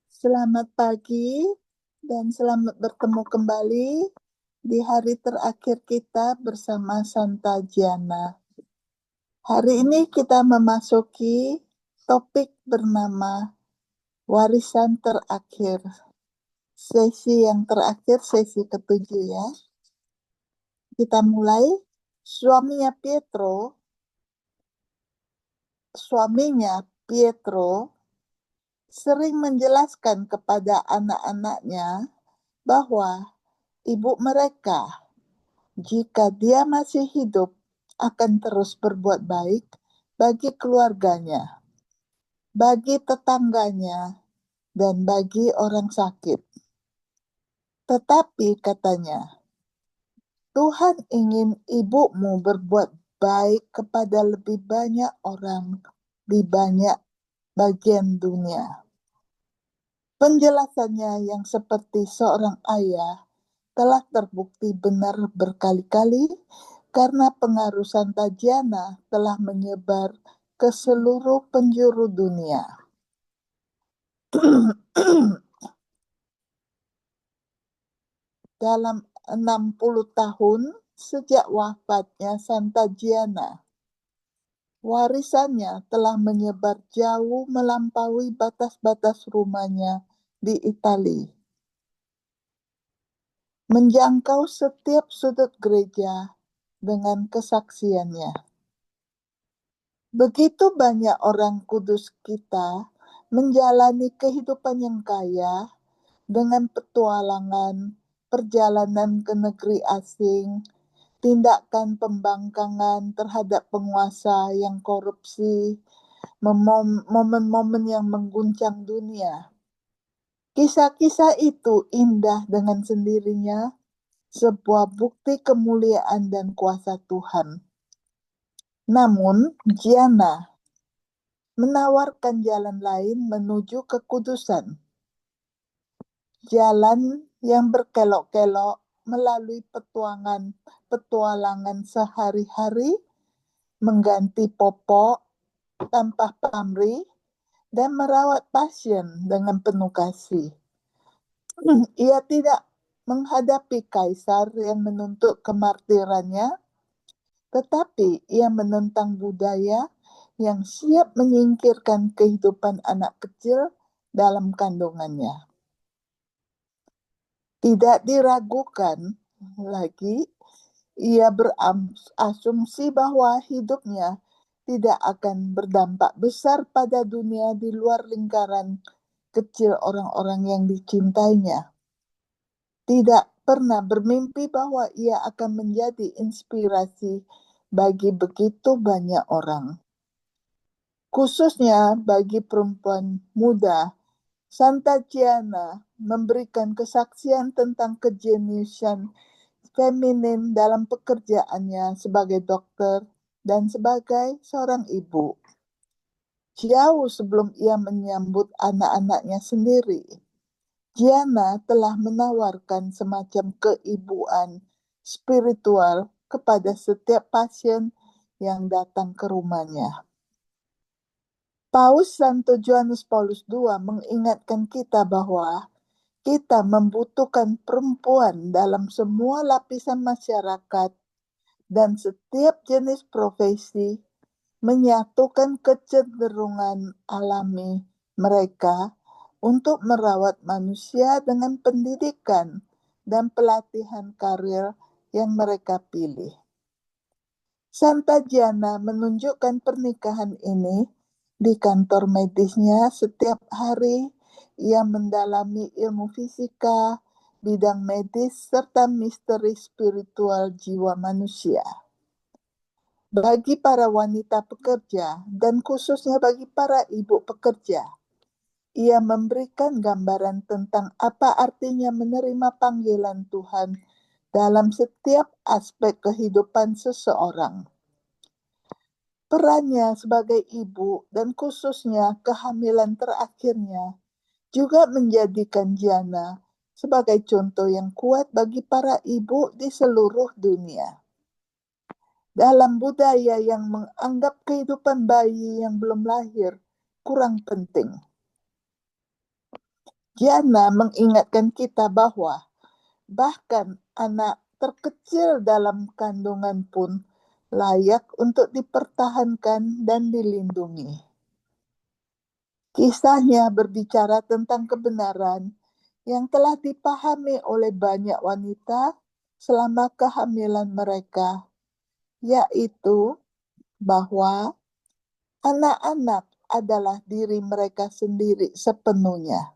Selamat pagi dan selamat bertemu kembali di hari terakhir kita bersama Santa Gianna. Hari ini kita memasuki topik bernama warisan terakhir. Sesi yang terakhir, sesi ketujuh ya. Kita mulai. Suaminya Pietro sering menjelaskan kepada anak-anaknya bahwa ibu mereka, jika dia masih hidup, akan terus berbuat baik bagi keluarganya, bagi tetangganya, dan bagi orang sakit. Tetapi katanya, Tuhan ingin ibumu berbuat baik kepada lebih banyak orang di banyak bagian dunia. Penjelasannya yang seperti seorang ayah telah terbukti benar berkali-kali karena pengaruh Santa Gianna telah menyebar ke seluruh penjuru dunia. Dalam 60 tahun sejak wafatnya Santa Gianna, warisannya telah menyebar jauh melampaui batas-batas rumahnya di Italia, menjangkau setiap sudut gereja dengan kesaksiannya. Begitu banyak orang kudus kita menjalani kehidupan yang kaya dengan petualangan, perjalanan ke negeri asing, tindakan pembangkangan terhadap penguasa yang korupsi, momen-momen yang mengguncang dunia. Kisah-kisah itu indah dengan sendirinya, sebuah bukti kemuliaan dan kuasa Tuhan. Namun, Gianna menawarkan jalan lain menuju kekudusan. Jalan yang berkelok-kelok melalui petualangan sehari-hari, mengganti popok tanpa pamrih, dan merawat pasien dengan penuh kasih. Ia tidak menghadapi kaisar yang menuntut kemartirannya, tetapi ia menentang budaya yang siap menyingkirkan kehidupan anak kecil dalam kandungannya. Tidak diragukan lagi, ia berasumsi bahwa hidupnya tidak akan berdampak besar pada dunia di luar lingkaran kecil orang-orang yang dicintainya. Tidak pernah bermimpi bahwa ia akan menjadi inspirasi bagi begitu banyak orang. Khususnya bagi perempuan muda, Santa Gianna memberikan kesaksian tentang kejeniusan feminin dalam pekerjaannya sebagai dokter dan sebagai seorang ibu. Jauh sebelum ia menyambut anak-anaknya sendiri, Gianna telah menawarkan semacam keibuan spiritual kepada setiap pasien yang datang ke rumahnya. Paus Santo Johannes Paulus II mengingatkan kita bahwa kita membutuhkan perempuan dalam semua lapisan masyarakat dan setiap jenis profesi, menyatukan kecenderungan alami mereka untuk merawat manusia dengan pendidikan dan pelatihan karir yang mereka pilih. Santa Gianna menunjukkan pernikahan ini di kantor medisnya setiap hari. Ia mendalami ilmu fisika, bidang medis, serta misteri spiritual jiwa manusia. Bagi para wanita pekerja, dan khususnya bagi para ibu pekerja, ia memberikan gambaran tentang apa artinya menerima panggilan Tuhan dalam setiap aspek kehidupan seseorang. Perannya sebagai ibu dan khususnya kehamilan terakhirnya juga menjadikan Gianna sebagai contoh yang kuat bagi para ibu di seluruh dunia. Dalam budaya yang menganggap kehidupan bayi yang belum lahir kurang penting, Jana mengingatkan kita bahwa bahkan anak terkecil dalam kandungan pun layak untuk dipertahankan dan dilindungi. Kisahnya berbicara tentang kebenaran yang telah dipahami oleh banyak wanita selama kehamilan mereka, yaitu bahwa anak-anak adalah diri mereka sendiri sepenuhnya,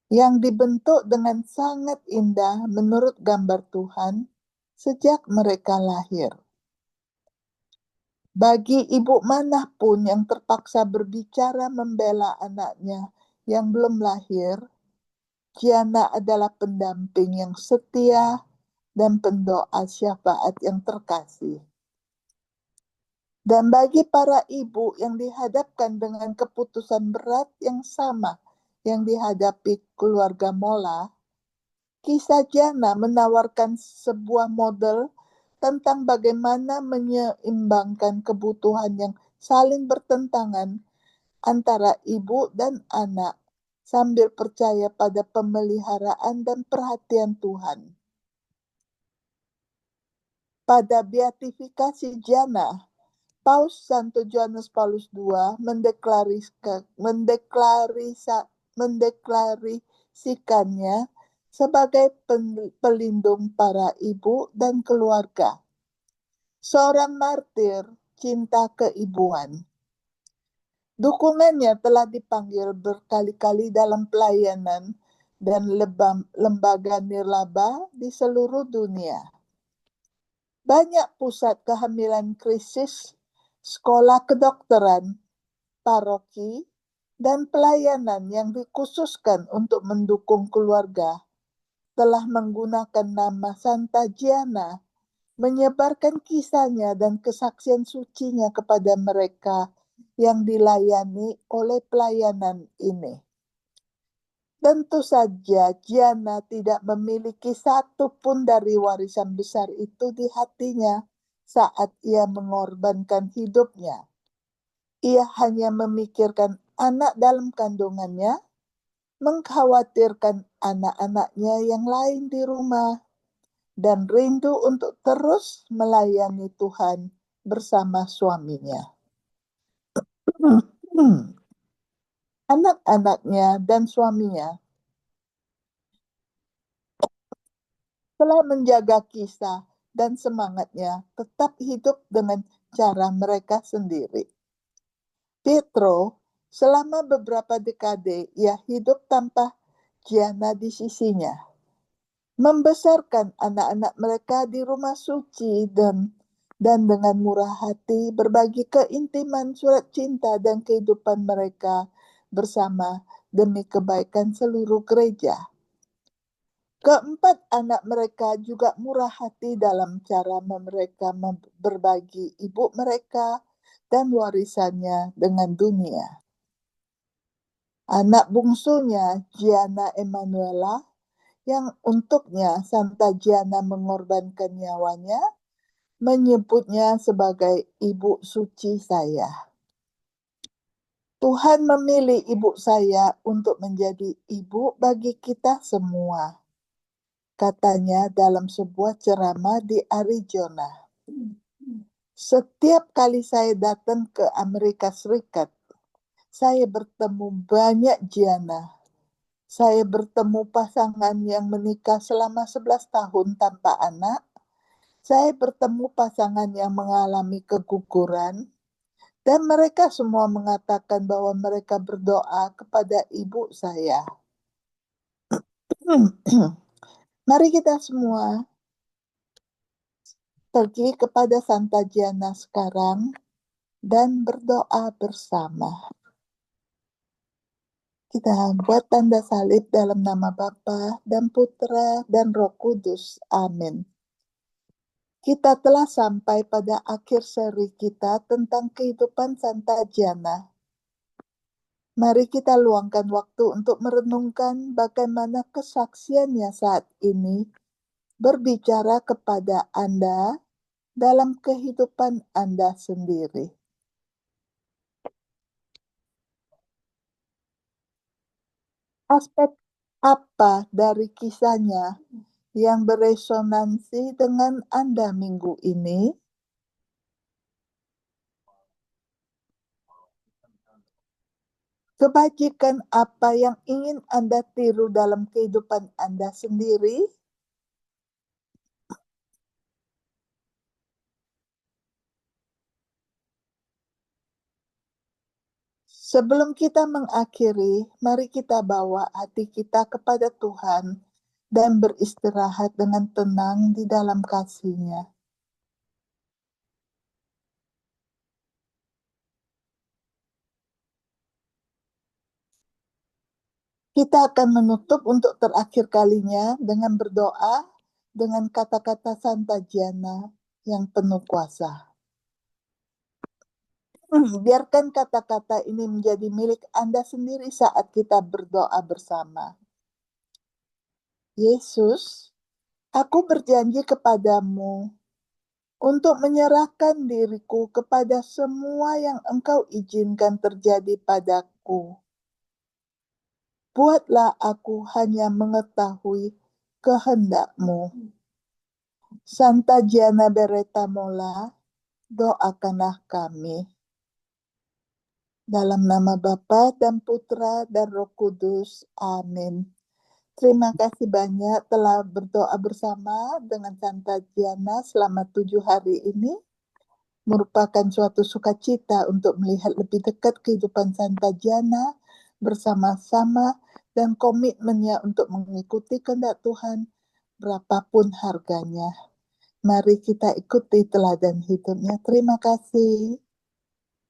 yang dibentuk dengan sangat indah menurut gambar Tuhan sejak mereka lahir. Bagi ibu manapun yang terpaksa berbicara membela anaknya yang belum lahir, Giana adalah pendamping yang setia dan pendoa syafaat yang terkasih. Dan bagi para ibu yang dihadapkan dengan keputusan berat yang sama yang dihadapi keluarga Mola, kisah Jana menawarkan sebuah model tentang bagaimana menyeimbangkan kebutuhan yang saling bertentangan antara ibu dan anak sambil percaya pada pemeliharaan dan perhatian Tuhan. Pada beatifikasi Jana, Paus Santo Johannes Paulus II mendeklarasikannya sebagai pelindung para ibu dan keluarga. Seorang martir cinta keibuan. Dukungannya telah dipanggil berkali-kali dalam pelayanan dan lembaga nirlaba di seluruh dunia. Banyak pusat kehamilan krisis, sekolah kedokteran, paroki, dan pelayanan yang dikhususkan untuk mendukung keluarga telah menggunakan nama Santa Giana, menyebarkan kisahnya dan kesaksian sucinya kepada mereka yang dilayani oleh pelayanan ini. Tentu saja Giana tidak memiliki satu pun dari warisan besar itu di hatinya saat ia mengorbankan hidupnya. Ia hanya memikirkan anak dalam kandungannya, mengkhawatirkan anak-anaknya yang lain di rumah, dan rindu untuk terus melayani Tuhan bersama suaminya. Anak-anaknya dan suaminya telah menjaga kisah dan semangatnya tetap hidup dengan cara mereka sendiri. Pietro, selama beberapa dekade ia hidup tanpa Giana di sisinya, membesarkan anak-anak mereka di rumah suci dan dengan murah hati berbagi keintiman surat cinta dan kehidupan mereka bersama demi kebaikan seluruh gereja. Keempat anak mereka juga murah hati dalam cara mereka berbagi ibu mereka dan warisannya dengan dunia. Anak bungsunya, Giana Emanuela, yang untuknya Santa Giana mengorbankan nyawanya, menyebutnya sebagai ibu suci saya. Tuhan memilih ibu saya untuk menjadi ibu bagi kita semua, katanya dalam sebuah ceramah di Arizona. Setiap kali saya datang ke Amerika Serikat, saya bertemu banyak Giana. Saya bertemu pasangan yang menikah selama 11 tahun tanpa anak. Saya bertemu pasangan yang mengalami keguguran. Dan mereka semua mengatakan bahwa mereka berdoa kepada ibu saya. Mari kita semua pergi kepada Santa Giana sekarang dan berdoa bersama. Kita buat tanda salib dalam nama Bapa dan Putra dan Roh Kudus. Amin. Kita telah sampai pada akhir seri kita tentang kehidupan Santa Giana. Mari kita luangkan waktu untuk merenungkan bagaimana kesaksiannya saat ini berbicara kepada Anda dalam kehidupan Anda sendiri. Aspek apa dari kisahnya yang beresonansi dengan Anda minggu ini? Kebajikan apa yang ingin Anda tiru dalam kehidupan Anda sendiri? Sebelum kita mengakhiri, mari kita bawa hati kita kepada Tuhan dan beristirahat dengan tenang di dalam kasih-Nya. Kita akan menutup untuk terakhir kalinya dengan berdoa dengan kata-kata Santa Gianna yang penuh kuasa. Biarkan kata-kata ini menjadi milik Anda sendiri saat kita berdoa bersama. Yesus, aku berjanji kepadamu untuk menyerahkan diriku kepada semua yang Engkau izinkan terjadi padaku. Buatlah aku hanya mengetahui kehendak-Mu. Santa Gianna Beretta Mola, doakanlah kami. Dalam nama Bapa dan Putra dan Roh Kudus. Amin. Terima kasih banyak telah berdoa bersama dengan Santa Gianna selama 7 hari ini. Merupakan suatu sukacita untuk melihat lebih dekat kehidupan Santa Gianna bersama-sama dan komitmennya untuk mengikuti kehendak Tuhan berapapun harganya. Mari kita ikuti teladan hidupnya. Terima kasih.